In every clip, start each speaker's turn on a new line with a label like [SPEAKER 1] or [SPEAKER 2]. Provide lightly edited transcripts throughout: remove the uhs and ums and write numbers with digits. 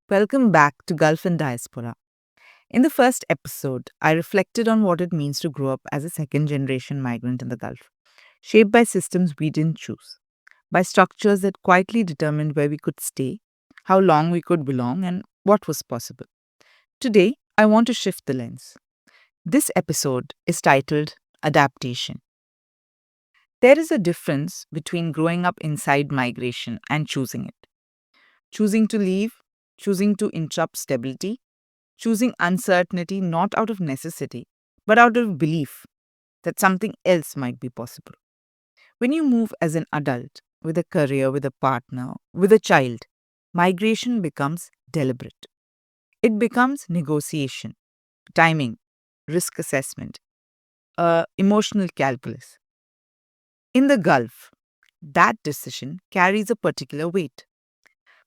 [SPEAKER 1] Welcome back to Gulf and Diaspora. In the first episode, I reflected on what it means to grow up as a second generation migrant in the Gulf, shaped by systems we didn't choose, by structures that quietly determined where we could stay, how long we could belong, and what was possible. Today, I want to shift the lens. This episode is titled Adaptation. There is a difference between growing up inside migration and choosing it. Choosing to leave, choosing to interrupt stability, choosing uncertainty not out of necessity, but out of belief that something else might be possible. When you move as an adult, with a career, with a partner, with a child, migration becomes deliberate. It becomes negotiation, timing, risk assessment, emotional calculus. In the Gulf, that decision carries a particular weight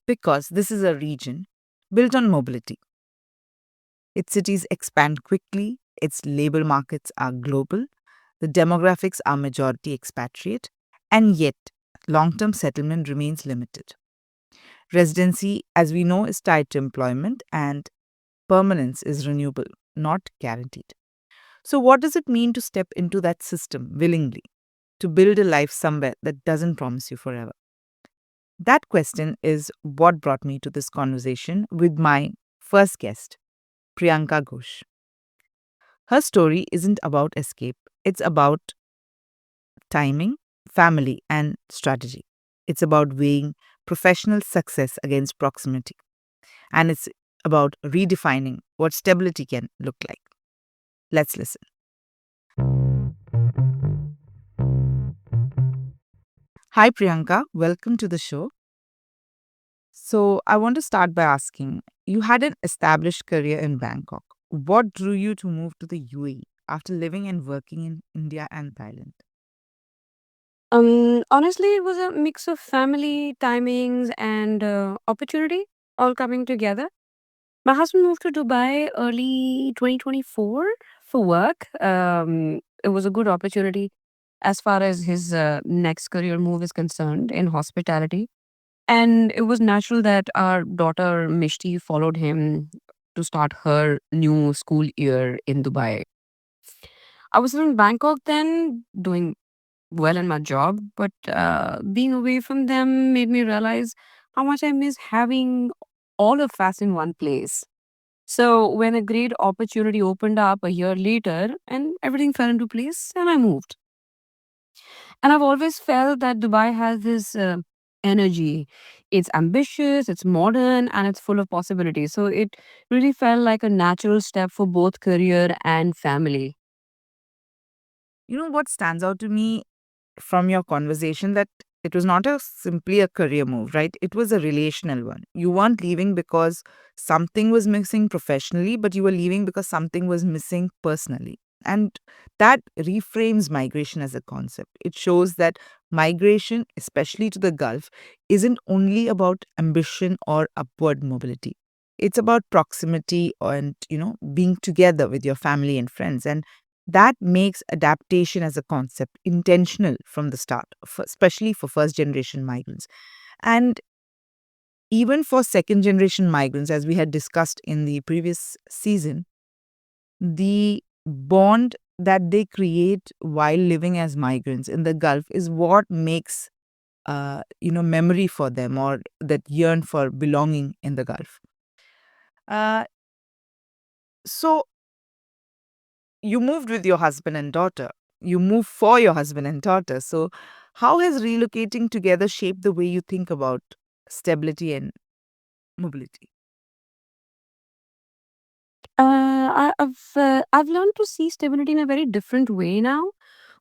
[SPEAKER 1] because this is a region built on mobility. Its cities expand quickly, its labor markets are global, the demographics are majority expatriate, and yet long term settlement remains limited. Residency, as we know, is tied to employment, and permanence is renewable, not guaranteed. So, what does it mean to step into that system willingly, to build a life somewhere that doesn't promise you forever? That question is what brought me to this conversation with my first guest, Priyanka Ghosh. Her story isn't about escape, it's about timing, family, and strategy. It's about weighing professional success against proximity. And it's about redefining what stability can look like. Let's listen. Hi, Priyanka. Welcome to the show. So, I want to start by asking you had an established career in Bangkok. What drew you to move to the UAE after living and working in India and Thailand?
[SPEAKER 2] Honestly, it was a mix of family, timings, and opportunity all coming together. My husband moved to Dubai early 2024 for work. It was a good opportunity as far as his next career move is concerned in hospitality. And it was natural that our daughter Mishti followed him to start her new school year in Dubai. I was in Bangkok then doing well in my job, but being away from them made me realize how much I miss having all of us in one place. So when a great opportunity opened up a year later and everything fell into place and I moved. And I've always felt that Dubai has this energy. It's ambitious, it's modern, and it's full of possibilities. So it really felt like a natural step for both career and family.
[SPEAKER 1] You know what stands out to me from your conversation that it was not a simply a career move, right? It was a relational one. You weren't leaving because something was missing professionally, but you were leaving because something was missing personally. And that reframes migration as a concept. It shows that migration, especially to the Gulf, isn't only about ambition or upward mobility. It's about proximity and, being together with your family and friends. And that makes adaptation as a concept intentional from the start, especially for first generation migrants. And even for second generation migrants, as we had discussed in the previous season, the bond that they create while living as migrants in the Gulf is what makes memory for them or that yearn for belonging in the Gulf. Uh, so you moved with your husband and daughter. You moved for your husband and daughter. So, how has relocating together shaped the way you think about stability and mobility?
[SPEAKER 2] I've learned to see stability in a very different way now.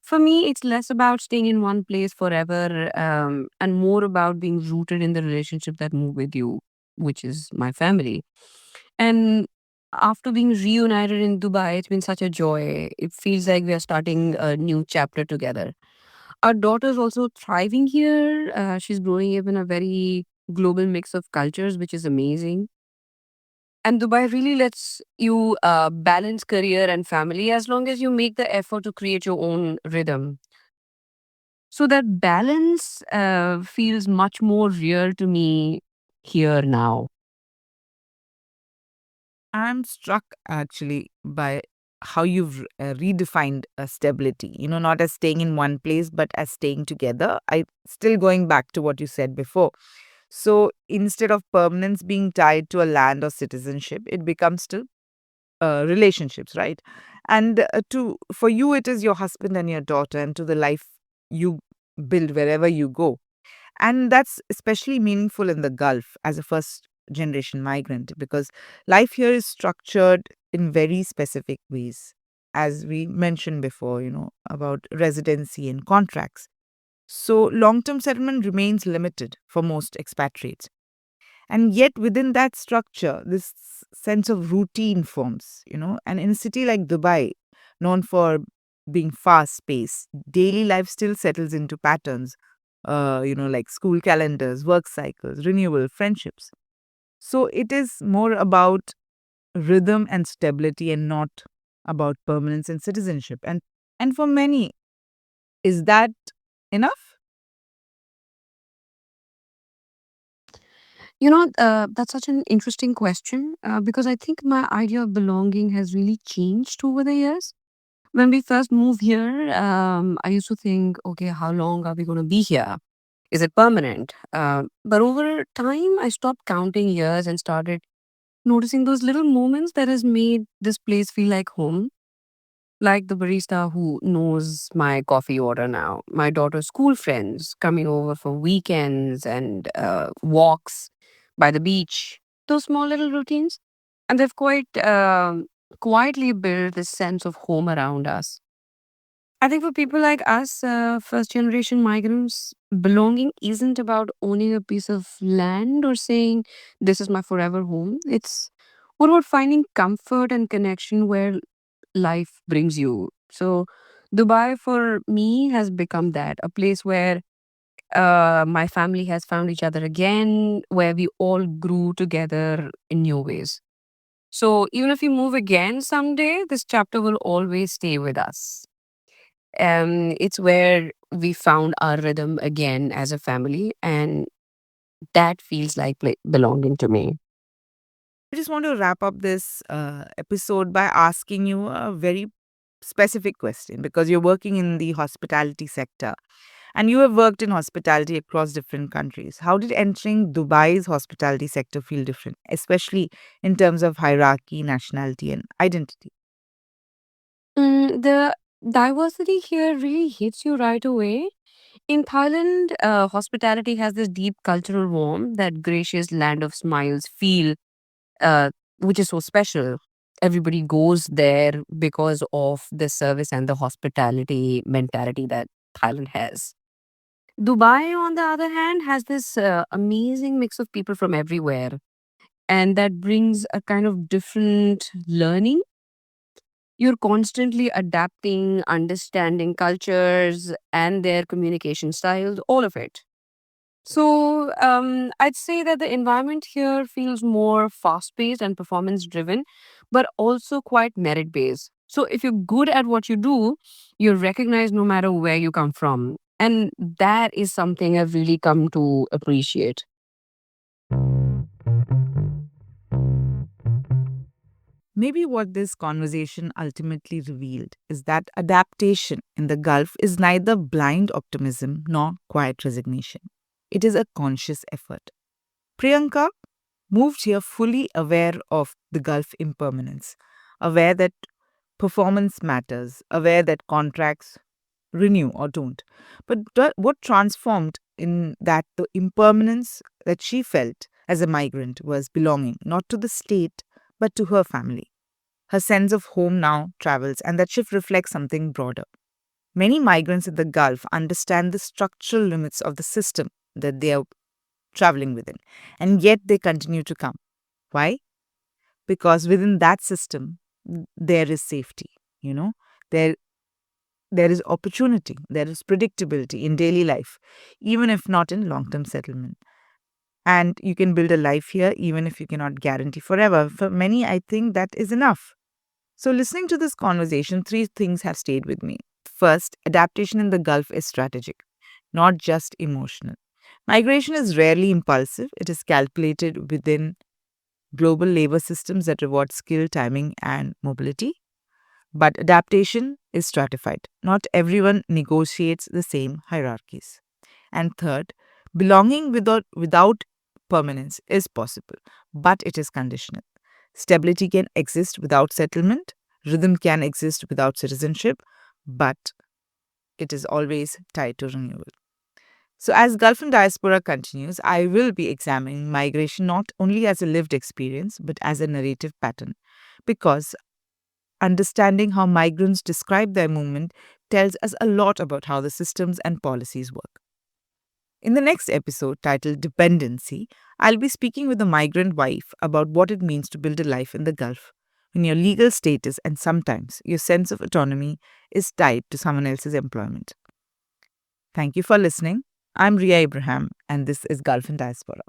[SPEAKER 2] For me, it's less about staying in one place forever, and more about being rooted in the relationship that move with you, which is my family. And after being reunited in Dubai, it's been such a joy. It feels like we are starting a new chapter together. Our daughter's also thriving here. She's growing up in a very global mix of cultures, which is amazing. And Dubai really lets you balance career and family as long as you make the effort to create your own rhythm. So that balance feels much more real to me here now.
[SPEAKER 1] I'm struck actually by how you've redefined stability, not as staying in one place, but as staying together. I still going back to what you said before. So instead of permanence being tied to a land or citizenship, it becomes to relationships, right? And to for you, it is your husband and your daughter, and to the life you build wherever you go. And that's especially meaningful in the Gulf as a first generation migrant because life here is structured in very specific ways. As we mentioned before, about residency and contracts. So long term settlement remains limited for most expatriates. And yet, within that structure, this sense of routine forms. And in a city like Dubai, known for being fast paced, daily life still settles into patterns, like school calendars, work cycles, renewal, friendships. So it is more about rhythm and stability and not about permanence and citizenship. And for many, is that enough?
[SPEAKER 2] That's such an interesting question because I think my idea of belonging has really changed over the years. When we first moved here, I used to think, okay, how long are we going to be here? Is it permanent? But over time, I stopped counting years and started noticing those little moments that has made this place feel like home. Like the barista who knows my coffee order now, my daughter's school friends coming over for weekends and walks by the beach. Those small little routines, and they've quite quietly built this sense of home around us. I think for people like us, first generation migrants, belonging isn't about owning a piece of land or saying, this is my forever home. It's what about finding comfort and connection where life brings you. So, Dubai for me has become that a place where my family has found each other again, where we all grew together in new ways. So, even if we move again someday, this chapter will always stay with us. It's where we found our rhythm again as a family, and that feels like belonging to me.
[SPEAKER 1] I just want to wrap up this episode by asking you a very specific question because you're working in the hospitality sector and you have worked in hospitality across different countries. How did entering Dubai's hospitality sector feel different, especially in terms of hierarchy, nationality, and identity?
[SPEAKER 2] The diversity here really hits you right away. In Thailand, hospitality has this deep cultural warmth, that gracious land of smiles feel, uh, which is so special. Everybody goes there because of the service and the hospitality mentality that Thailand has. Dubai, on the other hand, has this amazing mix of people from everywhere, and that brings a kind of different learning. You're constantly adapting, understanding cultures and their communication styles, all of it. So, I'd say that the environment here feels more fast paced and performance driven, but also quite merit based. So, if you're good at what you do, you're recognized no matter where you come from. And that is something I've really come to appreciate.
[SPEAKER 1] Maybe what this conversation ultimately revealed is that adaptation in the Gulf is neither blind optimism nor quiet resignation. It is a conscious effort. Priyanka moved here fully aware of the Gulf impermanence, aware that performance matters, aware that contracts renew or don't. But what transformed in that the impermanence that she felt as a migrant was belonging not to the state but to her family. Her sense of home now travels, and that shift reflects something broader. Many migrants in the Gulf understand the structural limits of the system that they are traveling within, and yet they continue to come. Why? Because within that system, there is safety, you know, there there is opportunity, there is predictability in daily life, even if not in long term settlement. And you can build a life here, even if you cannot guarantee forever. For many, I think that is enough. So, listening to this conversation, three things have stayed with me. First, adaptation in the Gulf is strategic, not just emotional. Migration is rarely impulsive, it is calculated within global labor systems that reward skill, timing, and mobility. But adaptation is stratified. Not everyone negotiates the same hierarchies. And third, belonging without permanence is possible, but it is conditional. Stability can exist without settlement, rhythm can exist without citizenship, but it is always tied to renewal. So, as Gulf and Diaspora continues, I will be examining migration not only as a lived experience, but as a narrative pattern. Because understanding how migrants describe their movement tells us a lot about how the systems and policies work. In the next episode, titled Dependency, I'll be speaking with a migrant wife about what it means to build a life in the Gulf when your legal status and sometimes your sense of autonomy is tied to someone else's employment. Thank you for listening. I'm Ria Abraham, and this is Gulf and Diaspora.